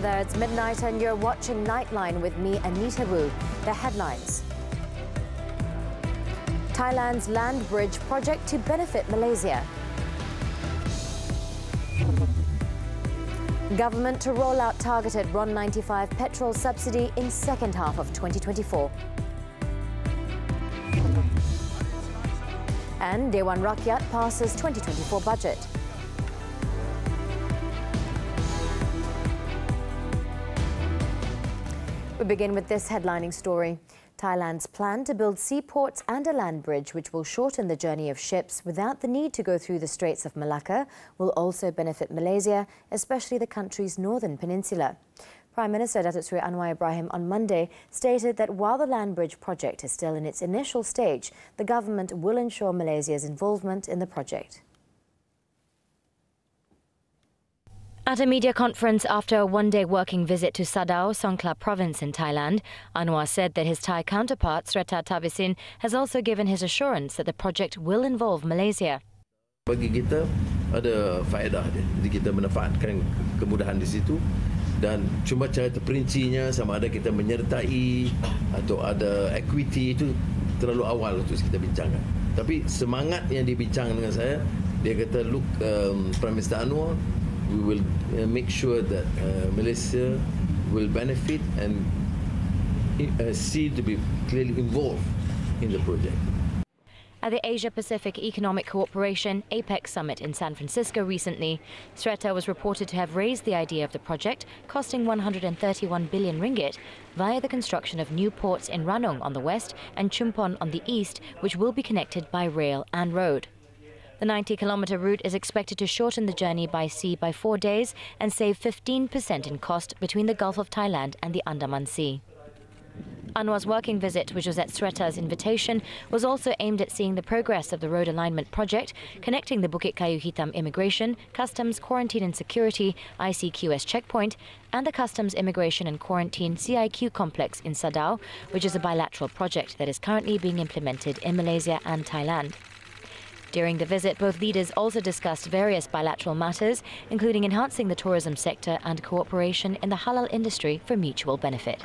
there, it's midnight and you're watching Nightline with me, Anita. The headlines. Thailand's land bridge project to benefit Malaysia. Government to roll out targeted RON95 petrol subsidy in second half of 2024. And Dewan Rakyat passes 2024 budget. We begin with this headlining story. Thailand's plan to build seaports and a land bridge which will shorten the journey of ships without the need to go through the Straits of Malacca will also benefit Malaysia, especially the country's northern peninsula. Prime Minister Datuk Seri Anwar Ibrahim on Monday stated that while the land bridge project is still in its initial stage, the government will ensure Malaysia's involvement in the project. At a media conference after a one-day working visit to Sabah, Songkhla province in Thailand, Anwar said that his Thai counterpart, Srettha Thavisin, has also given his assurance that the project will involve Malaysia. Bagi kita ada faedah dia. Jadi kita manfaatkan kemudahan di situ dan cuma cara terperincinya sama ada kita menyertai atau ada equity itu terlalu awal untuk kita bincangkan. Tapi semangat yang dibincang dengan saya, dia kata look Prime Minister Anwar, we will make sure that Malaysia will benefit and see to be clearly involved in the project. At the Asia-Pacific Economic Cooperation APEC summit in San Francisco recently, Srettha was reported to have raised the idea of the project, costing 131 billion ringgit, via the construction of new ports in Ranong on the west and Chumpon on the east, which will be connected by rail and road. The 90-kilometre route is expected to shorten the journey by sea by 4 days and save 15% in cost between the Gulf of Thailand and the Andaman Sea. Anwar's working visit, which was at Srettha's invitation, was also aimed at seeing the progress of the road alignment project, connecting the Bukit Kayu Hitam Immigration, Customs, Quarantine and Security ICQS checkpoint, and the Customs Immigration and Quarantine CIQ complex in Sabah, which is a bilateral project that is currently being implemented in Malaysia and Thailand. During the visit, both leaders also discussed various bilateral matters, including enhancing the tourism sector and cooperation in the halal industry for mutual benefit.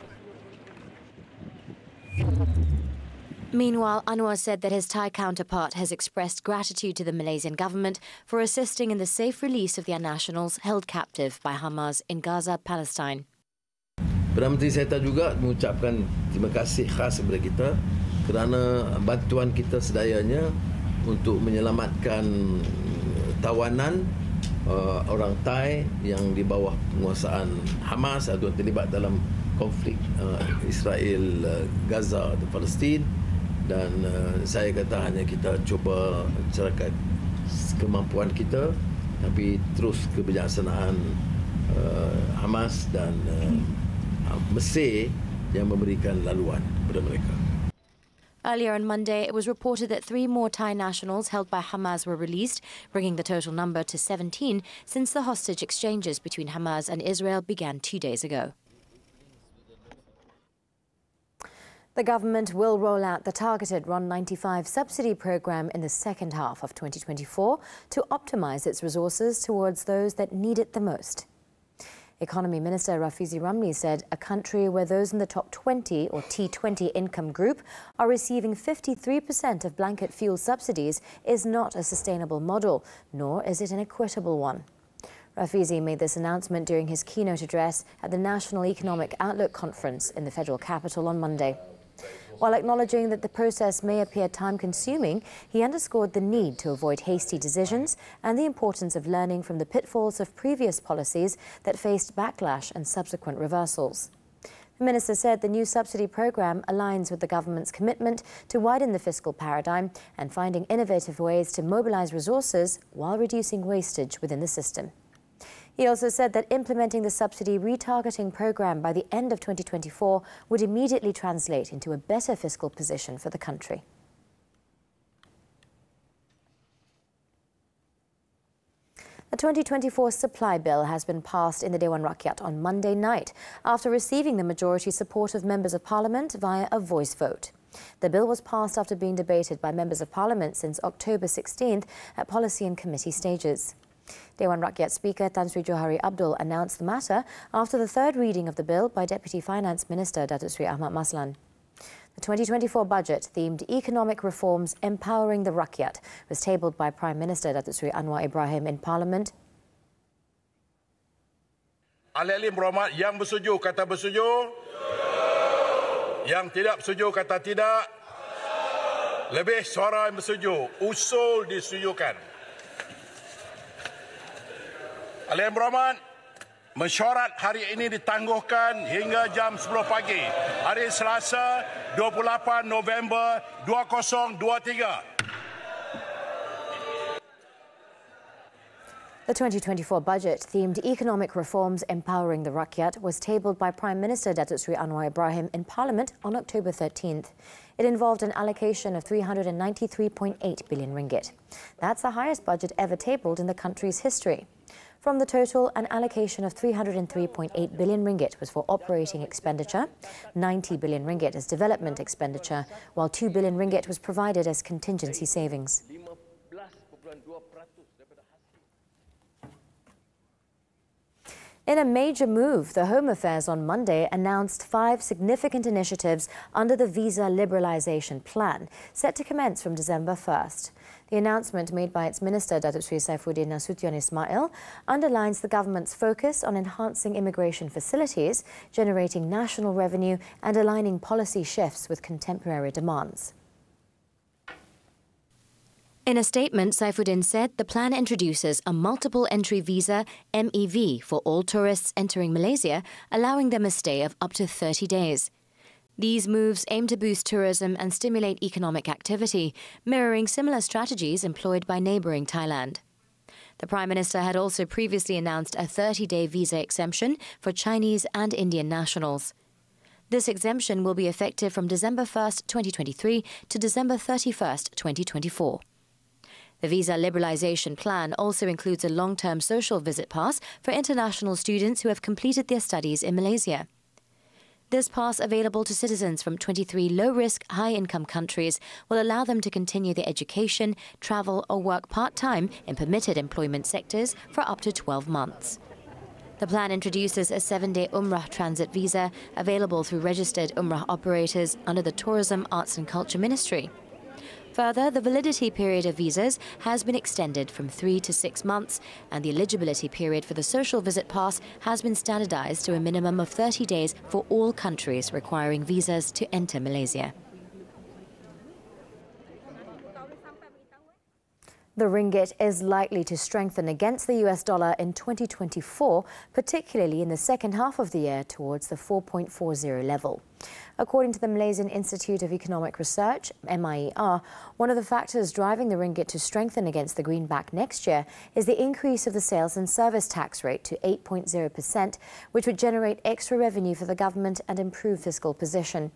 Meanwhile, Anwar said that his Thai counterpart has expressed gratitude to the Malaysian government for assisting in the safe release of their nationals held captive by Hamas in Gaza, Palestine. Perdana Menteri Srettha juga mengucapkan terima kasih khas kepada kita kerana bantuan kita sedayanya untuk menyelamatkan tawanan orang Thai yang di bawah penguasaan Hamas atau terlibat dalam konflik Israel-Gaza atau Palestin. Dan saya kata hanya kita cuba cerahkan kemampuan kita, tapi terus kebijaksanaan Hamas dan Mesir yang memberikan laluan kepada mereka. Earlier on Monday, it was reported that 3 more Thai nationals held by Hamas were released, bringing the total number to 17 since the hostage exchanges between Hamas and Israel began 2 days ago. The government will roll out the targeted RON95 subsidy program in the second half of 2024 to optimize its resources towards those that need it the most. Economy Minister Rafizi Ramli said a country where those in the top 20 or T20 income group are receiving 53% of blanket fuel subsidies is not a sustainable model, nor is it an equitable one. Rafizi made this announcement during his keynote address at the National Economic Outlook Conference in the federal capital on Monday. While acknowledging that the process may appear time-consuming, he underscored the need to avoid hasty decisions and the importance of learning from the pitfalls of previous policies that faced backlash and subsequent reversals. The minister said the new subsidy program aligns with the government's commitment to widen the fiscal paradigm and finding innovative ways to mobilize resources while reducing wastage within the system. He also said that implementing the subsidy retargeting program by the end of 2024 would immediately translate into a better fiscal position for the country. The 2024 supply bill has been passed in the Dewan Rakyat on Monday night after receiving the majority support of members of parliament via a voice vote. The bill was passed after being debated by members of parliament since October 16th at policy and committee stages. Dewan Rakyat Speaker Tan Sri Johari Abdul announced the matter after the third reading of the bill by Deputy Finance Minister Datuk Sri Ahmad Maslan. The 2024 budget themed Economic Reforms Empowering the Rakyat was tabled by Prime Minister Datuk Sri Anwar Ibrahim in Parliament. Ahli-ahli berhormat, yang bersetuju kata bersetuju. Yang tidak bersetuju kata tidak. Lebih suara yang bersetuju. Usul disetujukan. Ahli yang berhormat, mesyuarat hari ini ditangguhkan hingga jam 10 pagi. Hari Selasa, 28 November 2023. The 2024 budget themed Economic Reforms Empowering the Rakyat was tabled by Prime Minister Datuk Sri Anwar Ibrahim in Parliament on October 13th. It involved an allocation of 393.8 billion ringgit. That's the highest budget ever tabled in the country's history. From the total, an allocation of 303.8 billion ringgit was for operating expenditure, 90 billion ringgit as development expenditure, while 2 billion ringgit was provided as contingency savings. In a major move, the Home Affairs on Monday announced 5 significant initiatives under the visa liberalization plan, set to commence from December 1st. The announcement made by its Minister, Datuk Sri Saifuddin Nasution Ismail, underlines the government's focus on enhancing immigration facilities, generating national revenue and aligning policy shifts with contemporary demands. In a statement, Saifuddin said the plan introduces a multiple entry visa, MEV, for all tourists entering Malaysia, allowing them a stay of up to 30 days. These moves aim to boost tourism and stimulate economic activity, mirroring similar strategies employed by neighbouring Thailand. The Prime Minister had also previously announced a 30-day visa exemption for Chinese and Indian nationals. This exemption will be effective from December 1st, 2023 to December 31st, 2024. The visa liberalization plan also includes a long-term social visit pass for international students who have completed their studies in Malaysia. This pass, available to citizens from 23 low-risk, high-income countries, will allow them to continue their education, travel or work part-time in permitted employment sectors for up to 12 months. The plan introduces a 7-day Umrah transit visa available through registered Umrah operators under the Tourism, Arts and Culture Ministry. Further, the validity period of visas has been extended from 3 to 6 months, and the eligibility period for the social visit pass has been standardized to a minimum of 30 days for all countries requiring visas to enter Malaysia. The ringgit is likely to strengthen against the US dollar in 2024, particularly in the second half of the year towards the 4.40 level. According to the Malaysian Institute of Economic Research, MIER, one of the factors driving the ringgit to strengthen against the greenback next year is the increase of the sales and service tax rate to 8.0%, which would generate extra revenue for the government and improve fiscal position.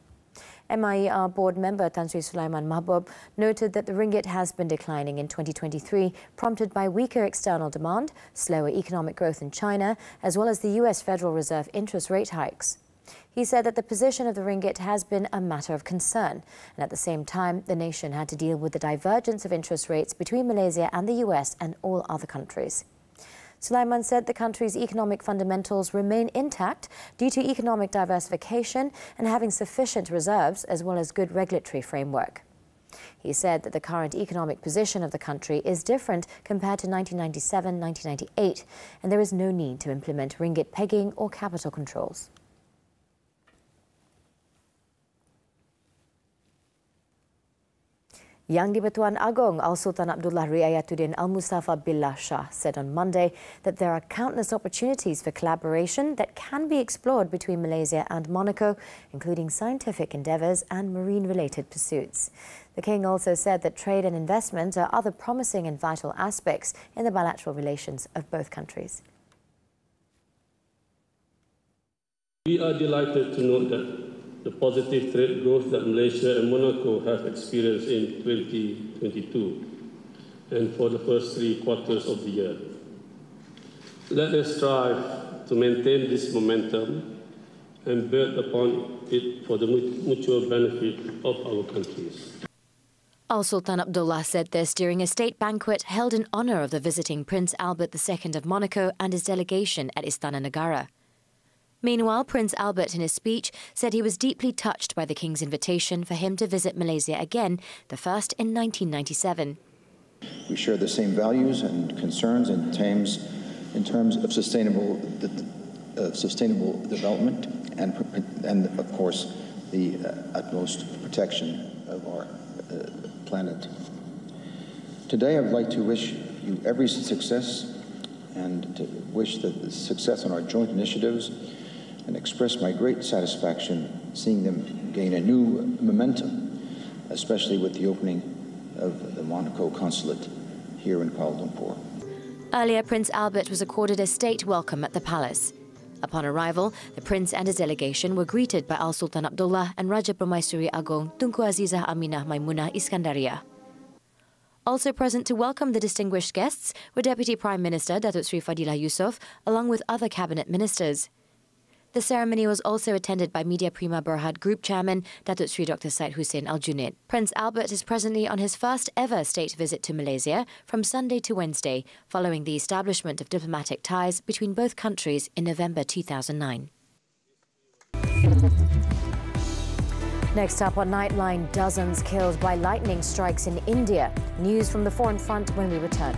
MIER board member Tan Sri Sulaiman Mahbub noted that the ringgit has been declining in 2023, prompted by weaker external demand, slower economic growth in China, as well as the US Federal Reserve interest rate hikes. He said that the position of the ringgit has been a matter of concern, and at the same time, the nation had to deal with the divergence of interest rates between Malaysia and the US and all other countries. Sulaiman said the country's economic fundamentals remain intact due to economic diversification and having sufficient reserves as well as good regulatory framework. He said that the current economic position of the country is different compared to 1997-1998, and there is no need to implement ringgit pegging or capital controls. Yang di-Pertuan Agong Al-Sultan Abdullah Riayatuddin Al-Mustafa Billah Shah said on Monday that there are countless opportunities for collaboration that can be explored between Malaysia and Monaco, including scientific endeavours and marine-related pursuits. The King also said that trade and investment are other promising and vital aspects in the bilateral relations of both countries. We are delighted to note that the positive trade growth that Malaysia and Monaco have experienced in 2022 and for the first 3 quarters of the year. Let us strive to maintain this momentum and build upon it for the mutual benefit of our countries. Al Sultan Abdullah said this during a state banquet held in honour of the visiting Prince Albert II of Monaco and his delegation at Istana Negara. Meanwhile, Prince Albert in his speech said he was deeply touched by the King's invitation for him to visit Malaysia again, the first in 1997. We share the same values and concerns in terms of sustainable development and of course, the utmost protection of our planet. Today, I would like to wish you every success and to wish the success on our joint initiatives and express my great satisfaction seeing them gain a new momentum, especially with the opening of the Monaco consulate here in Kuala Lumpur. Earlier, Prince Albert was accorded a state welcome at the palace. Upon arrival, the prince and his delegation were greeted by Al Sultan Abdullah and Raja Permaisuri Agong Tunku Azizah Aminah Maimunah Iskandaria. Also present to welcome the distinguished guests were Deputy Prime Minister Datuk Sri Fadilah Yusof, along with other cabinet ministers. The ceremony was also attended by Media Prima Berhad Group Chairman Datuk Sri Dr. Syed Hussein Al-Junaid. Prince Albert is presently on his first ever state visit to Malaysia from Sunday to Wednesday, following the establishment of diplomatic ties between both countries in November 2009. Next up on Nightline, dozens killed by lightning strikes in India. News from the foreign front when we return.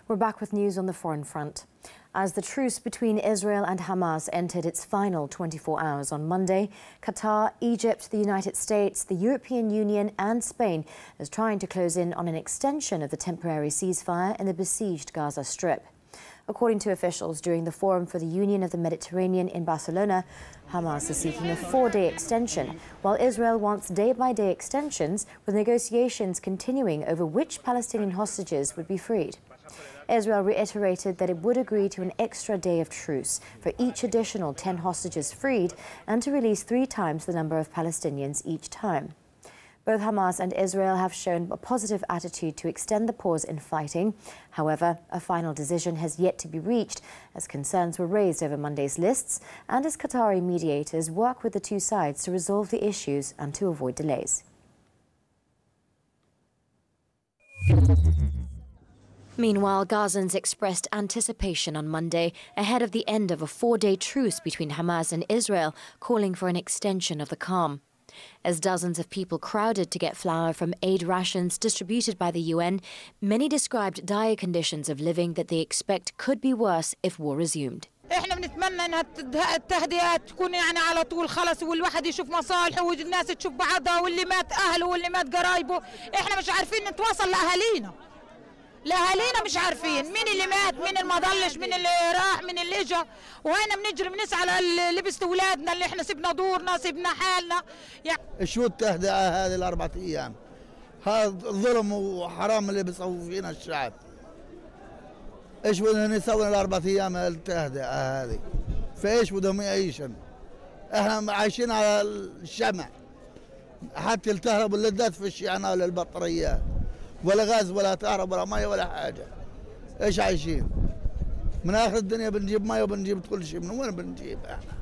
We're back with news on the foreign front. As the truce between Israel and Hamas entered its final 24 hours on Monday, Qatar, Egypt, the United States, the European Union and Spain is trying to close in on an extension of the temporary ceasefire in the besieged Gaza Strip. According to officials during the Forum for the Union of the Mediterranean in Barcelona, Hamas is seeking a 4-day extension, while Israel wants day-by-day extensions, with negotiations continuing over which Palestinian hostages would be freed. Israel reiterated that it would agree to an extra day of truce for each additional 10 hostages freed and to release 3 times the number of Palestinians each time. Both Hamas and Israel have shown a positive attitude to extend the pause in fighting. However, a final decision has yet to be reached as concerns were raised over Monday's lists and as Qatari mediators work with the two sides to resolve the issues and to avoid delays. Meanwhile, Gazans expressed anticipation on Monday ahead of the end of a 4-day truce between Hamas and Israel, calling for an extension of the calm. As dozens of people crowded to get flour from aid rations distributed by the UN, many described dire conditions of living that they expect could be worse if war resumed. احنا بنتمنى انها التهدئات تكون يعني على طول خلص والواحد يشوف مصالحه والناس تشوف بعضها واللي مات اهله واللي مات قرايبه. احنا مش عارفين نتواصل لاهالينا مش عارفين مين اللي مات مين اللي ما ضلش مين اللي راح مين اللي اجى وهنا بنجري بنسعى على لبس اولادنا اللي احنا سيبنا دورنا سيبنا حالنا شو التهدئه هذه ال4 ايام هذا ظلم وحرام اللي بيسوي فينا الشعب. ايش بدهم يسوون الاربع ايام التهدئه هذه؟ فايش بدهم يعيشن؟ احنا عايشين على الشمع، حتى الكهرباء اللي تدفش يعني ولا البطاريات ولا غاز ولا كهرباء ولا ميه ولا حاجه. ايش عايشين؟ من اخر الدنيا بنجيب ميه وبنجيب كل شيء، من وين بنجيب احنا؟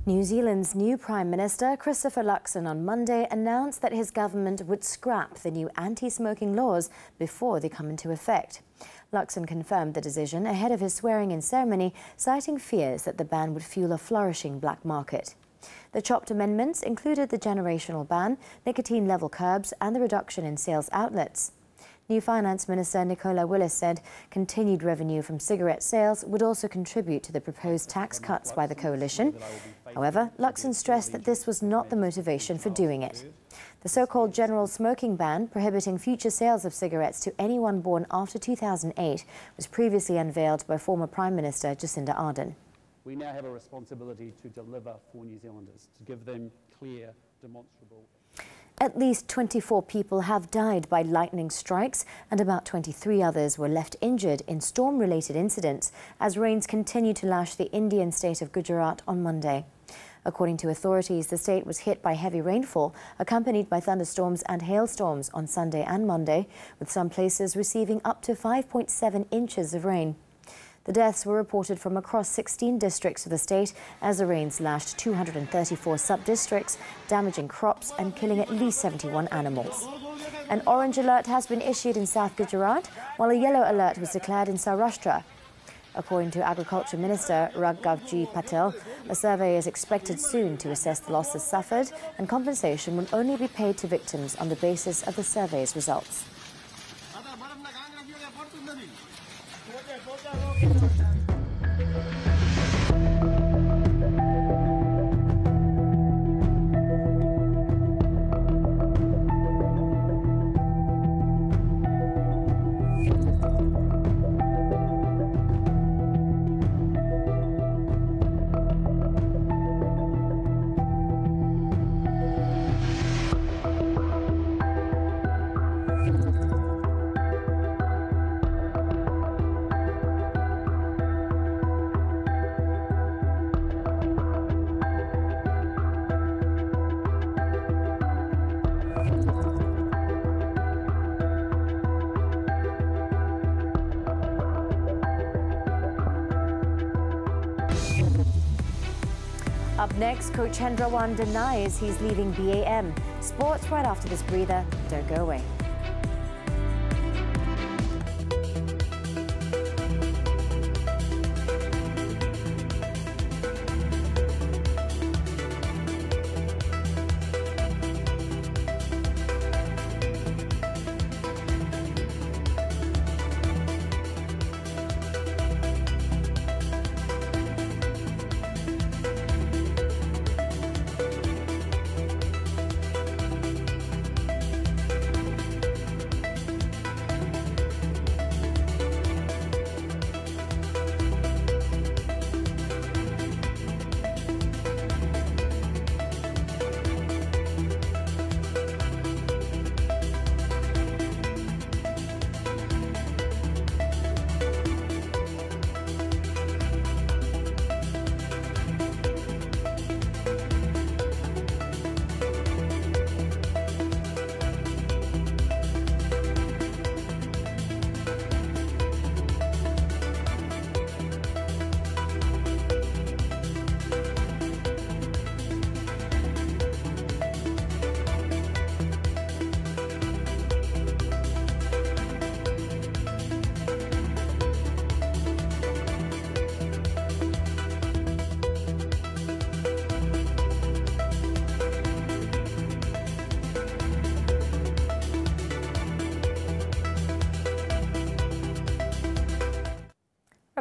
New Zealand's new Prime Minister, Christopher Luxon, on Monday announced that his government would scrap the new anti-smoking laws before they come into effect. Luxon confirmed the decision ahead of his swearing-in ceremony, citing fears that the ban would fuel a flourishing black market. The chopped amendments included the generational ban, nicotine-level curbs and the reduction in sales outlets. New Finance Minister Nicola Willis said continued revenue from cigarette sales would also contribute to the proposed tax cuts by the coalition. However, Luxon stressed that this was not the motivation for doing it. The so-called general smoking ban, prohibiting future sales of cigarettes to anyone born after 2008, was previously unveiled by former Prime Minister Jacinda Ardern. We now have a responsibility to deliver for New Zealanders, to give them clear, demonstrable. At least 24 people have died by lightning strikes and about 23 others were left injured in storm-related incidents as rains continue to lash the Indian state of Gujarat on Monday. According to authorities, the state was hit by heavy rainfall, accompanied by thunderstorms and hailstorms on Sunday and Monday, with some places receiving up to 5.7 inches of rain. The deaths were reported from across 16 districts of the state as the rains lashed 234 sub-districts, damaging crops and killing at least 71 animals. An orange alert has been issued in South Gujarat, while a yellow alert was declared in Saurashtra. According to Agriculture Minister Raghavji Patel, a survey is expected soon to assess the losses suffered, and compensation will only be paid to victims on the basis of the survey's results. Up next, coach Hendra Juan denies he's leaving BAM. Sports right after this breather. Don't go away.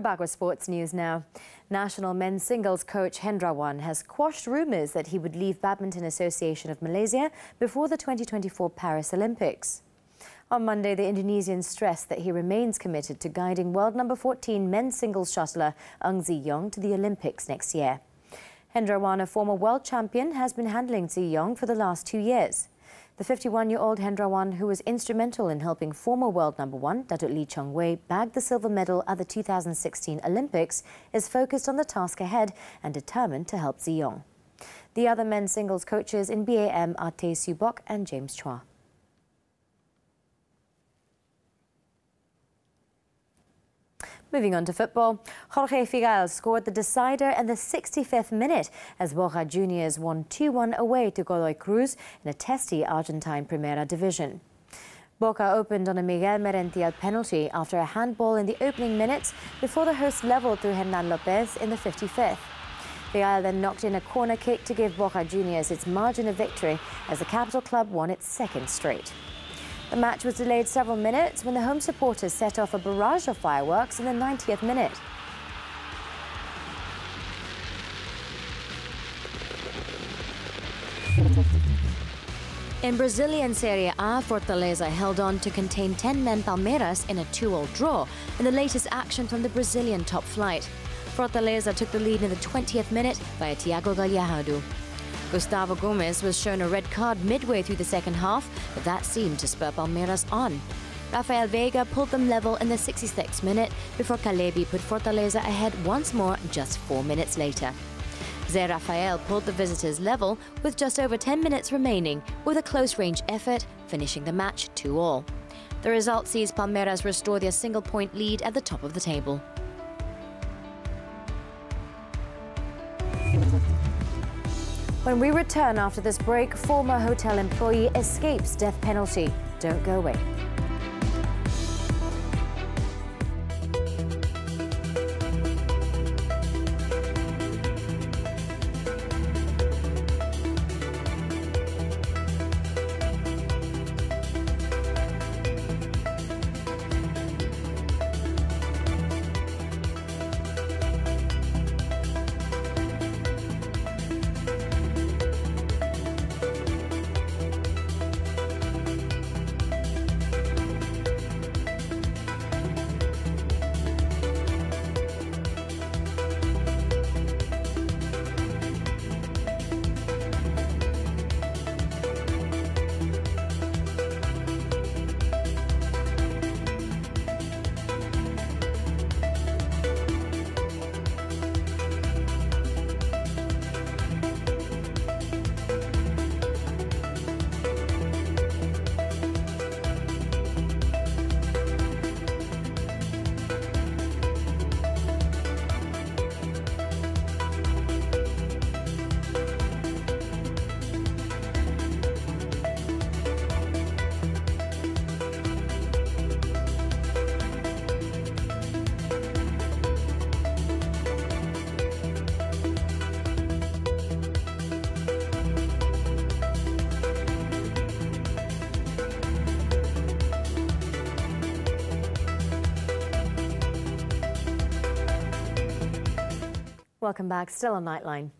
Back with sports news now. National men's singles coach Hendra Juan has quashed rumours that he would leave Badminton Association of Malaysia before the 2024 Paris Olympics. On Monday, the Indonesian stressed that he remains committed to guiding world number 14 men's singles shuttler Ng Ziyong to the Olympics next year. Hendra Juan, a former world champion, has been handling Ziyong for the last 2 years. The 51-year-old Hendra Juan, who was instrumental in helping former world number 1 Datuk Lee Chong-wei bag the silver medal at the 2016 Olympics, is focused on the task ahead and determined to help Ziyong. The other men's singles coaches in BAM are Tae Subok and James Chua. Moving on to football, Jorge Figal scored the decider in the 65th minute as Boca Juniors won 2-1 away to Godoy Cruz in a testy Argentine Primera Division. Boca opened on a Miguel Merentiel penalty after a handball in the opening minutes before the hosts levelled through Hernan Lopez in the 55th. Figal then knocked in a corner kick to give Boca Juniors its margin of victory as the capital club won its second straight. The match was delayed several minutes when the home supporters set off a barrage of fireworks in the 90th minute. In Brazilian Serie A, Fortaleza held on to contain 10-man Palmeiras in a 2-2 draw in the latest action from the Brazilian top flight. Fortaleza took the lead in the 20th minute via Thiago Gallardo. Gustavo Gomes was shown a red card midway through the second half, but that seemed to spur Palmeiras on. Rafael Veiga pulled them level in the 66th minute before Calebi put Fortaleza ahead once more just 4 minutes later. Zé Rafael pulled the visitors level with just over 10 minutes remaining with a close-range effort, finishing the match 2-2. The result sees Palmeiras restore their single-point lead at the top of the table. When we return after this break, former hotel employee escapes death penalty. Don't go away. Welcome back. Still on Nightline.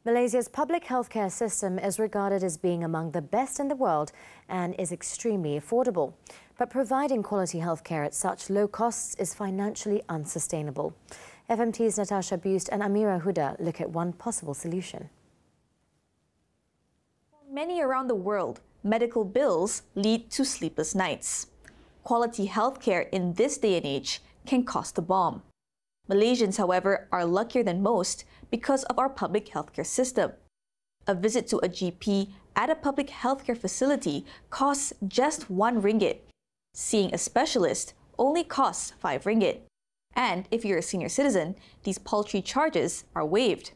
Malaysia's public healthcare system is regarded as being among the best in the world and is extremely affordable. But providing quality healthcare at such low costs is financially unsustainable. FMT's Natasha Bust and Amira Huda look at one possible solution. For many around the world, medical bills lead to sleepless nights. Quality healthcare in this day and age can cost a bomb. Malaysians, however, are luckier than most because of our public healthcare system. A visit to a GP at a public healthcare facility costs just 1 ringgit. Seeing a specialist only costs 5 ringgit. And if you're a senior citizen, these paltry charges are waived.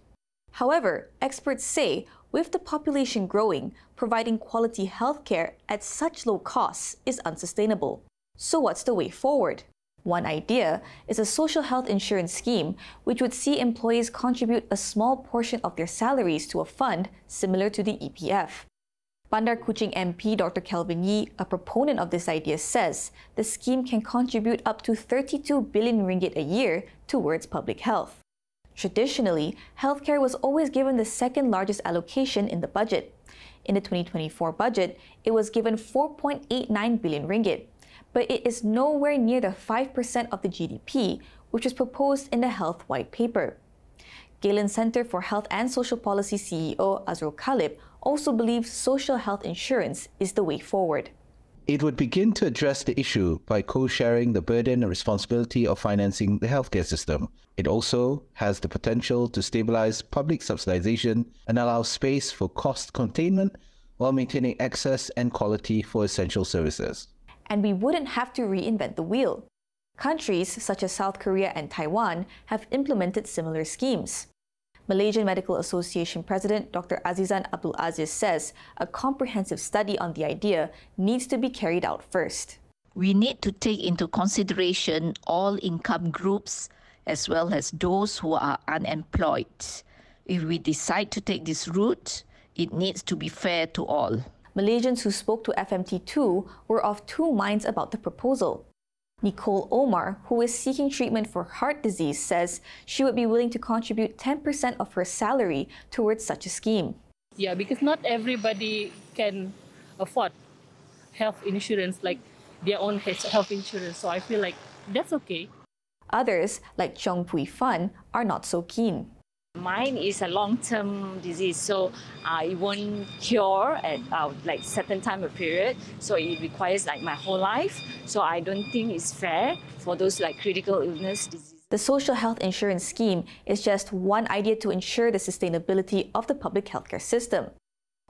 However, experts say with the population growing, providing quality healthcare at such low costs is unsustainable. So what's the way forward? One idea is a social health insurance scheme which would see employees contribute a small portion of their salaries to a fund similar to the EPF. Bandar Kuching MP Dr. Kelvin Yee, a proponent of this idea, says the scheme can contribute up to 32 billion ringgit a year towards public health. Traditionally, healthcare was always given the second largest allocation in the budget. In the 2024 budget, it was given 4.89 billion ringgit, but it is nowhere near the 5% of the GDP, which was proposed in the Health White Paper. Galen Center for Health and Social Policy CEO Azrul Khalib also believes social health insurance is the way forward. It would begin to address the issue by co-sharing the burden and responsibility of financing the healthcare system. It also has the potential to stabilize public subsidization and allow space for cost containment while maintaining access and quality for essential services. And we wouldn't have to reinvent the wheel. Countries such as South Korea and Taiwan have implemented similar schemes. Malaysian Medical Association President Dr. Azizan Abdul Aziz says a comprehensive study on the idea needs to be carried out first. We need to take into consideration all income groups as well as those who are unemployed. If we decide to take this route, it needs to be fair to all. Malaysians who spoke to FMT2 were of two minds about the proposal. Nicole Omar, who is seeking treatment for heart disease, says she would be willing to contribute 10% of her salary towards such a scheme. Yeah, because not everybody can afford health insurance, like their own health insurance. So I feel like that's okay. Others, like Chong Pui Fan, are not so keen. Mine is a long-term disease, so it won't cure at like certain time of period. So it requires like my whole life. So I don't think it's fair for those like critical illness diseases. The social health insurance scheme is just one idea to ensure the sustainability of the public healthcare system.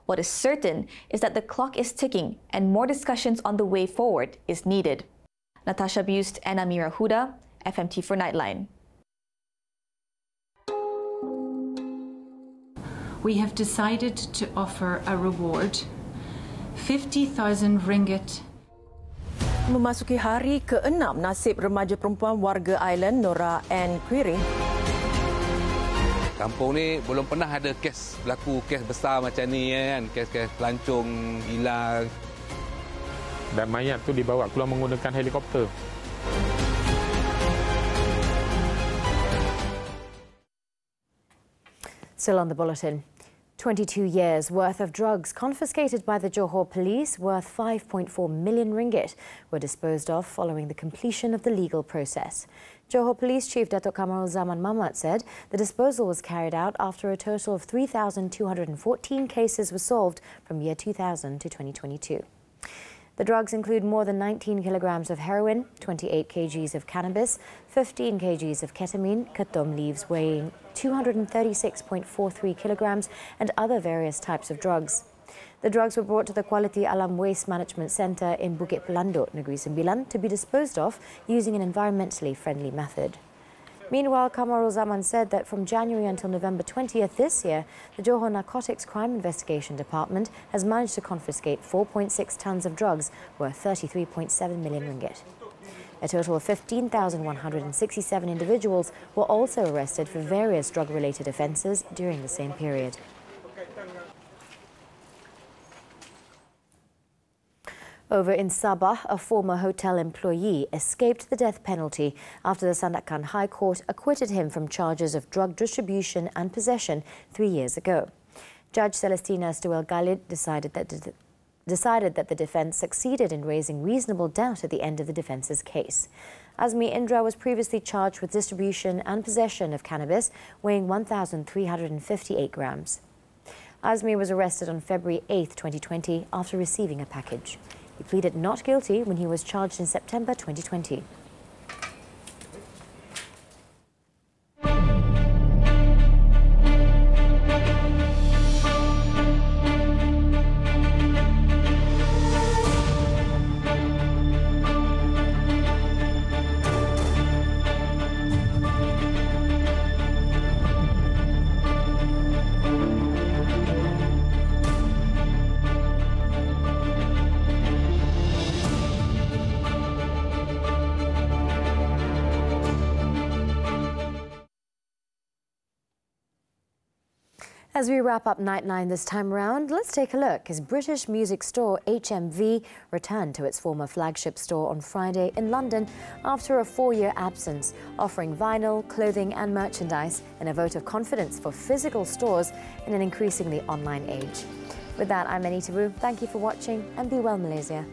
What is certain is that the clock is ticking and more discussions on the way forward is needed. Natasha Bust and Amira Huda, FMT for Nightline. We have decided to offer a reward, 50,000 ringgit. Memasuki hari ke-6 nasib remaja perempuan warga Island Nora Ann Quiring. Kampung ni belum pernah ada berlaku kes besar macam ni kan, kes pelancong hilang. Dan mayat tu dibawa keluar menggunakan helikopter. Still on the bulletin. 22 years' worth of drugs confiscated by the Johor police worth 5.4 million ringgit were disposed of following the completion of the legal process. Johor Police Chief Datuk Kamarul Zaman Mamat said the disposal was carried out after a total of 3,214 cases were solved from year 2000 to 2022. The drugs include more than 19 kilograms of heroin, 28 kgs of cannabis, 15 kgs of ketamine, katom leaves weighing 236.43 kilograms, and other various types of drugs. The drugs were brought to the Quality Alam Waste Management Centre in Bukit Pelanduk, Negeri Sembilan, to be disposed of using an environmentally friendly method. Meanwhile, Kamarul Zaman said that from January until November 20th this year, the Johor Narcotics Crime Investigation Department has managed to confiscate 4.6 tonnes of drugs worth 33.7 million ringgit. A total of 15,167 individuals were also arrested for various drug-related offences during the same period. Over in Sabah, a former hotel employee escaped the death penalty after the Sandakan High Court acquitted him from charges of drug distribution and possession 3 years ago. Judge Celestina Stuel Galid decided that the defence succeeded in raising reasonable doubt at the end of the defence's case. Azmi Indra was previously charged with distribution and possession of cannabis weighing 1,358 grams. Azmi was arrested on February 8, 2020 after receiving a package. He pleaded not guilty when he was charged in September 2020. As we wrap up Nightline this time around, let's take a look as British music store HMV returned to its former flagship store on Friday in London after a 4-year absence, offering vinyl, clothing and merchandise in a vote of confidence for physical stores in an increasingly online age. With that, I'm Anita. Thank you for watching and be well, Malaysia.